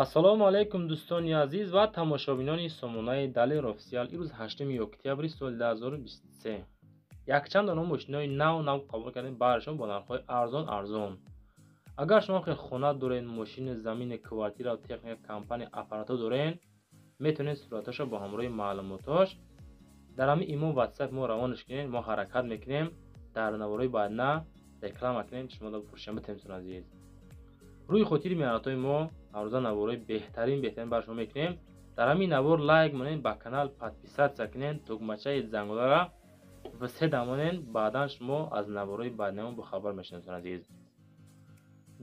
ассалому алайкум дӯстони азиз ва тамошобинони сомонаи Daler Official. Имрӯз 8 октябри соли 2023. Якчанд онҳо мошинои нав қабул кардем, барашон бо нархҳои арзон. Агар шумо хеле хона доред, мошини замини, квартира, техника, компания, аппаратҳо доред, метавонед сураташро бо ҳамроҳи маълумотош дар ҳамин имон WhatsApp мо равонаш кунед. мо ҳаракат мекунем дар навораи баъдна реклама кунем, шумо да фурӯшида метавонед азиз. рӯи хотири меҳнатҳои мо ҳаррӯза навораи беҳтарин бар шумо мекунем. дар ҳамин навор лайк монед, ба канал подписатсия кунед, тугмачаи зангулара висе дамонед. Баъдан шумо аз навораи баъдинамо бохабар мешавед азиз.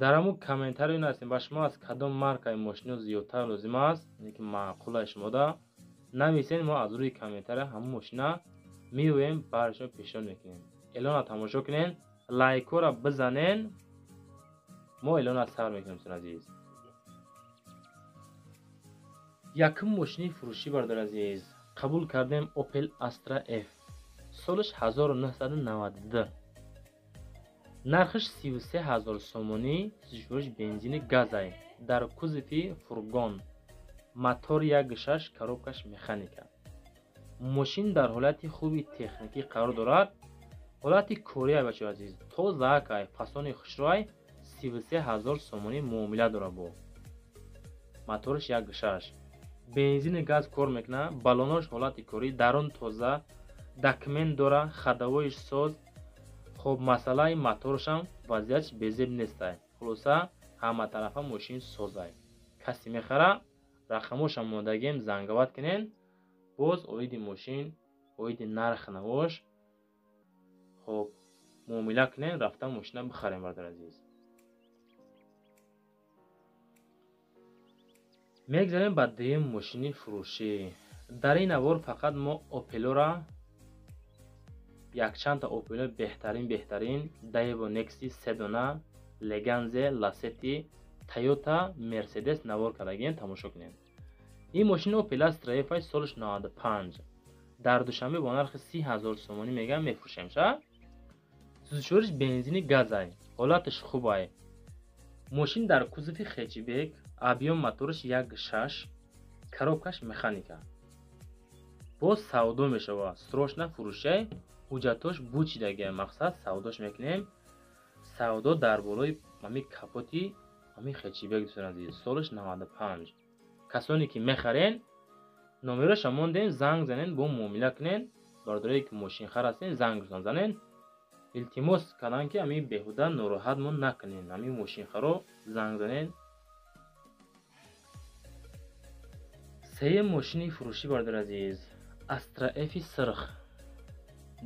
дар ҳамун комментариё нависем ба шумо аз кадом маркаи мошино зиёдтар лозим аст, яке маъқулаи шумода нависед. мо аз рӯи комментария ҳамун мошина меоем бари шумо пешниҳод мекунем. эълона тамошо кунед, лайкора бизанед. мо эълона сар мекунем азиз. якум мошини фурӯшӣ бардор азиз. қабул кардем Opel Astra F. солиш 1992. нархиш 33000 сомонӣ, сӯзишвориш бензини газай, дар кузофи фургон, мотор 1.6, коробкаш механика. мошин дар ҳолати хуби техникӣ қарор дорад. ҳолати кория бачо азиз. тозаакай фасони хушрӯй 33000 сомонӣ муомила дора бо моториш 1.6. бензини газ кор мекунад. балонош ҳолати корӣ, дарун тоза, документ дора, хадавоиш соз. хоб масъалаи моторшам вазъиятш безеб нестай. хулоса ҳаматарафа мошин созай. касе мехара, рақамошам модагем, зангават кунед. боз оиди мошин, оиди нарх навош хоб муомила кунед, рафта мошина бихарем бардор азиз. мегзарем ба дуюм мошини фурӯшӣ. дар ин навор фақат мо опелора, якчандта опело беҳтарин, Daewoo Nexi 3 дона, Leganze, Lacetti, Toyota, Mercedes навор кардагем. тамошо кунед. ин мошини Opel Astra F солиш 95. дар душанбе бо нархи 30000 сомонӣ мегам мефурӯшемша. сӯзишвориш бензини газай, ҳолатиш хубай. мошин дар кузофи хечбек, объём моториш 1.6, коробкаш механика. боз савдо мешавад. срочна фурӯшай, ҳуҷҷатош бучидаги мақсад савдош мекунем. савдо дар болои ҳамин капоти ҳамин хечбек дӯстон азиз. солиш 95. касоне ки мехарен, номероша мондем, занг занед, бо муомила кунед. бардорие ки мошинхар ҳастен, зангшон занед. илтимос кардам ки ҳамин беҳуда нороҳатмо накунед. ҳамин мошинхаро занг занед. сеюм мошини фурӯшӣ бардор азиз. Astra F сирх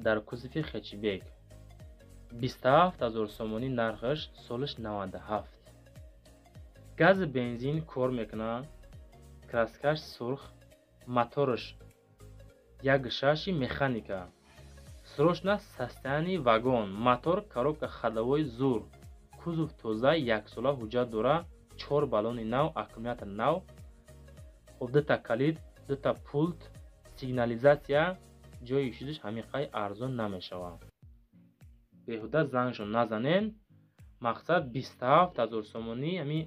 дар кузофи хечбек, 27000 сомонӣ нархаш, солиш 97. гази бензин кор мекунад. краскаш сурх, моториш 1.6 механика. срочна состоянии вагон, мотор, коробка ходовой зур, кузов тоза, 1 сола ҳуҷҷат дора, 4 балони нав, аккумулятор нав, дута калид, дута пулт, сигнализатсия. ҷои ишидаш ҳамиқай арзон намешавад. беҳуда зангшон назанед. мақсад 27000 сомонӣ ҳамин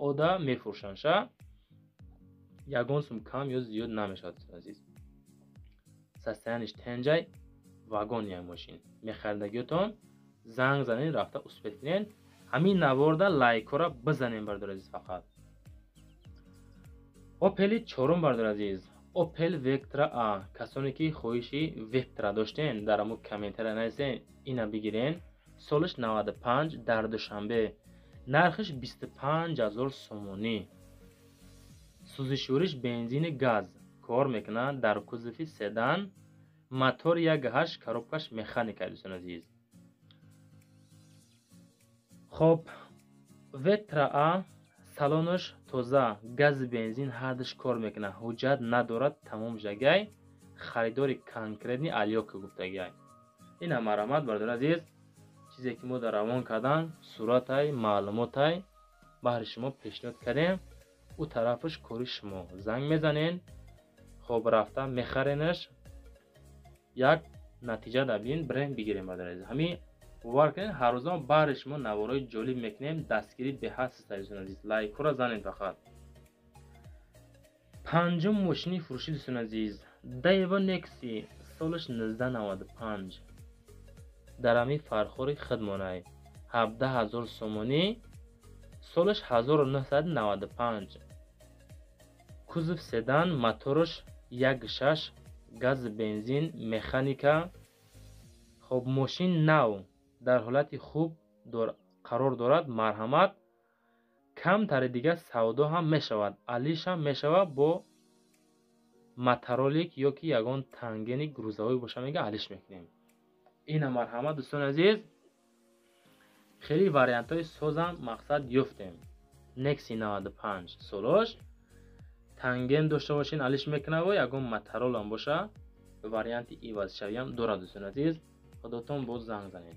ода мефурӯшанша. ягон сум кам ё зиёд намешавад азиз. состояниш тенҷай, вагон як мошин. мехаридагиётон занг занед, рафта успет кунед. ҳамин наворда лайкора бизанед бардор азиз. фақат Opel чорум бардор азиз. Opel Vectra A. касоне ки хоҳиши Vectra доштен, дар ҳамун комментария нависен, ина бигирен. солиш 95. дар душанбе, нархиш 25000 сомонӣ. сӯзишвориш бензини газ, кор мекунад. дар кузофи седан, мотор 1.8, коробкаш механика дӯстон азиз. хоб Vectra A салонош тоза, гази бензин ҳардаш кор мекунад, ҳуҷҷат надорад, тамом жагай. харидори конкретни алёка гуфтагай. ина марамат бардор азиз. чизе ки мо дар равон кардам, суратай, маълумотай баҳри шумо пешниҳод кардем. ӯ тарафаш кори шумо. занг мезанед, хоб рафта мехаренаш, як натиҷа дабин бренд бигирем бардор азиз. ҳамин бовар кунед, ҳаррӯза баҳри шумо навораи ҷолиб мекунем. дастгирӣ беҳад аст азиз. лайкора занед фақат. پنجم ماشینی فروشی دوستان عزیز دایوا نکسی سالش 1995 در امی فرخور خدمانه 17,000 سومونی سالش 1995 کوزف سدان موتورش 1.6 گاز بنزین مکانیکا. خب ماشین نو در حالت خوب قرار دارد. مرحمت کمتر دیگه سودا هم می شود. علیش هم می شود با مترولیک یا که یگان تنگین گروزه‌ای باشه میگه علیش میکنیم. این مرحمت دوستان عزیز خیلی واریانت های سازم مقصد یفتیم. نکسی 95 سالش تنگین داشته باشین علیش میکنه و یگان مترول هم باشه. واریانت ایواز شوی هم داره دوستان عزیز. خودتون باز زنگ زنین.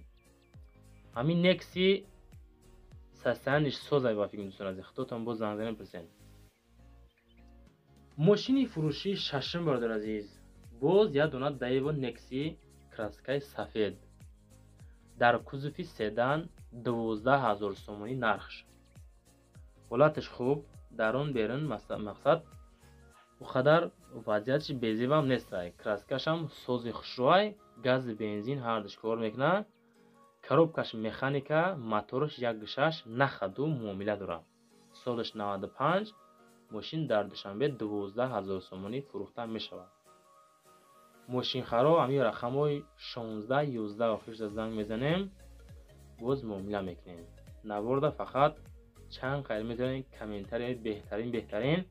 همین نکسی سستانش سازای با فکر دوستان عزیز خودتون باز زنگ زنین پرسین. ماشینی فروشی ششم برادر عزیز باز یا دونه دایوا نکسی کراسکای سفید در کوزوفی سدان 12,000 سومونی نرخش. حالتش خوب درون بیرون مقصد بخدر وضعیتش بیزیب هم نیست. کراسکاش هم سوزی خوشروی گاز بنزین هردش کار میکنه. коробкаш механика моторш 1.6 нахаду муомила дорад. солиш 95 мошин дар душанбе 12,000 сомонӣ фурӯхта мешавад. мошинхаро ҳамин рақамҳои 16-11 охирша занг мезанем боз муомила мекунем. наворда фақат чанд қайр метавонем комментарияи беҳтарин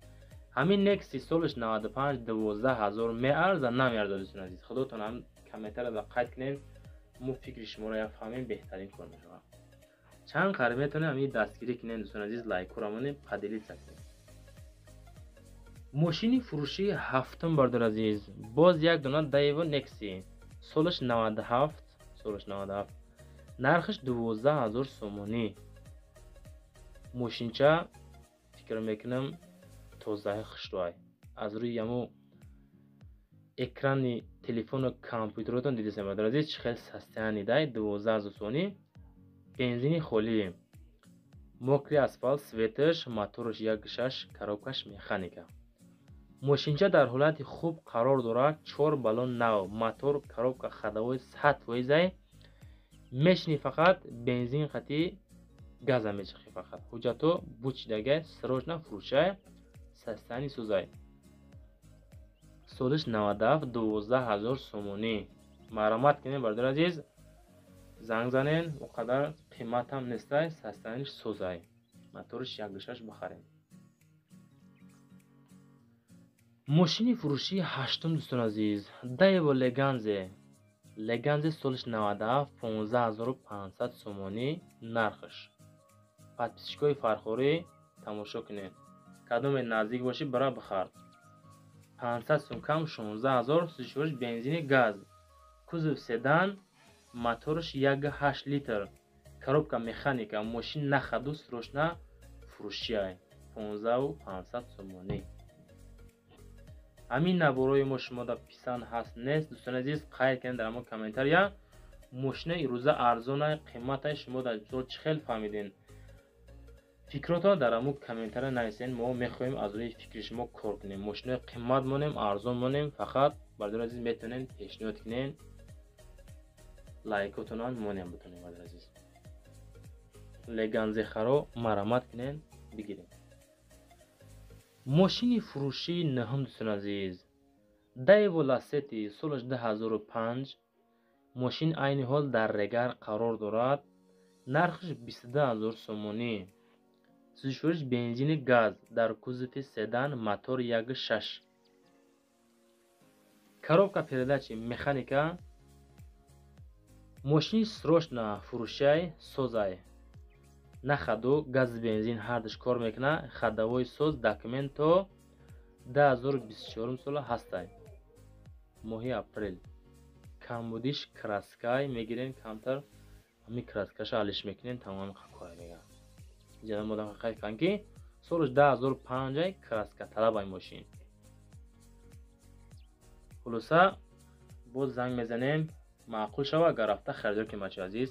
ҳамин некси солиш 95 12,000 меарза намеарзад дӯстон азиз. худотон ҳам комментарияда қайд кунем мо фикри шуморо я фаҳмем беҳтарин кор мешавад. чанд қайр метавонем ҳамин дастгирӣ кунем дӯстон азиз лайкуро монем падилица кунем. мошини фурӯшии ҳафтум бардор азиз боз як дона дайва некси солиш 97 нархш 12,000 сомонӣ. мошинча фикр мекунам тозаи хушрӯй аз рӯи ямо экрани телефону компютеротон дидасем бардор азиз чӣ хел састяни дай 12,000 сомонӣ. бензини холӣ мокри асфалт светш моторш 1.6 коробкаш механика. мошинча дар ҳолати хуб қарор дорад. 4 баллон нав мотор коробка хадавои сатвои зай мешини фақат бензин хати газа мечахи фақат ҳуҷато бучидага срочно фурӯшай састани сӯзай. солиш 97 12,000 сомонӣ. маромат кунем бардор азиз занг занен о қадар қимат ҳам нестай састаниш сӯзай моториш 1.6 бахарем. мошини фурӯшии ҳаштум дӯстон азиз дайво леганзе солиш 97 15500 сомонӣ нархш. подписчикои фархорӣ тамошо кунед кадоме наздик боши бара бахар 500 сум кам 16000 сӯзишвориш бензини газ кузов седан моторш 1.8 литр коробка механика мошин нахаду срочна фурӯшиай 15500 сомонӣ. ҳамин наборои мо шумода писанд ҳаст нест дӯстон азиз қайд кунед дар мо комментария. мошина ирӯза арзонай қиматаи шумо дар чӣ хел фаҳмидин фикрото дар мо комментария нависен. мо мехоҳем аз рӯи фикри шумо кор кунем. мошинаи қимат монем арзон монем фақат бардор азиз метавонен пешниҳод кунен лайкотонан монем бутонем бардор азиз леганзехаро маромат кунен бигирем. мошини фурӯшии наҳум дӯстон азиз дайво лассети солиш 2005 мошин айни ҳол дар регар қарор дорад. нархш 22000 сомонӣ. сӯзишвориш бензини газ дар кузофи седан мотор 1.6 коробка передачи механика. мошини срочно фурӯшай созай нахаду газ бензин ҳардаш кор мекуна. хадавои соз документо 2024 сола ҳастай моҳи апрел камбудиш краскай мегирен камтар ҳами краскаша алиш мекунен тамом қакоя мега ҷадан модам қайд кан ки солиш 2005 краска талабай мошин. хулоса боз занг мезанем маъқул шава агар рафта харидор ки мачи азиз.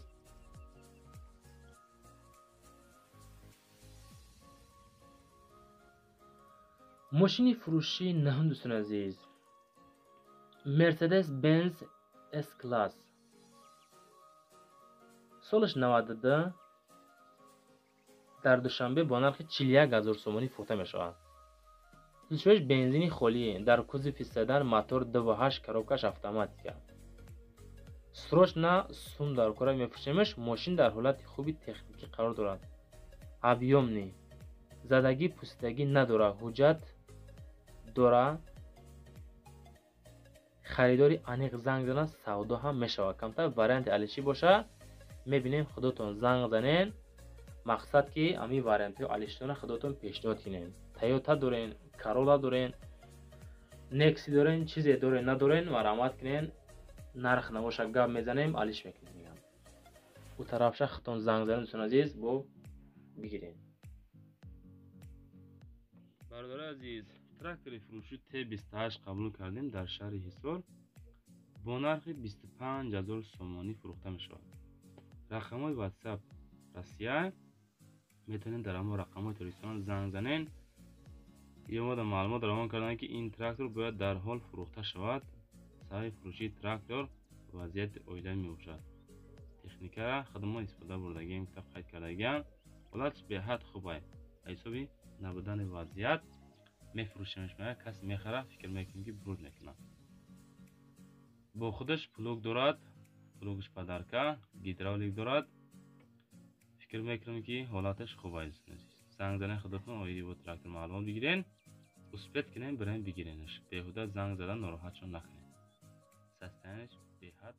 ماشین فروشی نهم دوستان عزیز، مرسدس بنز اس کلاس، سالش 92 در دوشنبه با نرخ 41,000 سومانی فروخته می شود. زیستگاهش بنزینی خالی در کوزه پیستدن موتور 2.8 коробкаш автоматика. срочно сум дар кора мефурӯшемаш. ماشین در حالت خوبی تکنیکی قرار دارد. объёмный، زدگی پوسیدگی ندارد. حجت دارد. خریداری انیق زنگ زدن سودا هم میشود. کمتر وارینت الشی باشه میبینیم خودتون زنگ زنین. مقصد که امی وارینت الشتون خودتون پیشنهاد کنین. تویوتا دارین، کارولا دارین، نکسی دارین، چیزی دارین ندارین مرامت کنین. نرخ نباشه گپ میزنیم الش میکنیم. میگم او طرفش خودتون زنگ زنین دوستان عزیز بو بگیرین. برادر عزیز، تراکتور فروشی T28 قبول کردیم در شهر حصار با نرخ 25,000 سومانی فروخته می شود. رقم‌های واتساپ روسیه میتونین در همون رقم‌های تلفن زنگ زنین. یه مورد معلومات روان کردن که این تراکتور باید در حال فروخته شود. صاحب فروشی تراکتور وضعیت اویده می باشد. تکنیک را خدمات استفاده بردگیم که قید کردگیم حالتش به حد خوبه. حسابی نبودن وضعیت میفروشیمش میاد. کسی میخره فکر میکنه که برود میکنه. با خودش پلوگ دارد، پلوگش پدرکه، گیدراولیک دارد. فکر میکنم که حالتش خوبه است. زنگ زنین خودتون اویدی با تراکتور معلومات بگیرین، اسپیت کنین برین بگیرینش. بهوده زنگ زدن ناراحت شون نکنین. سستنش به حد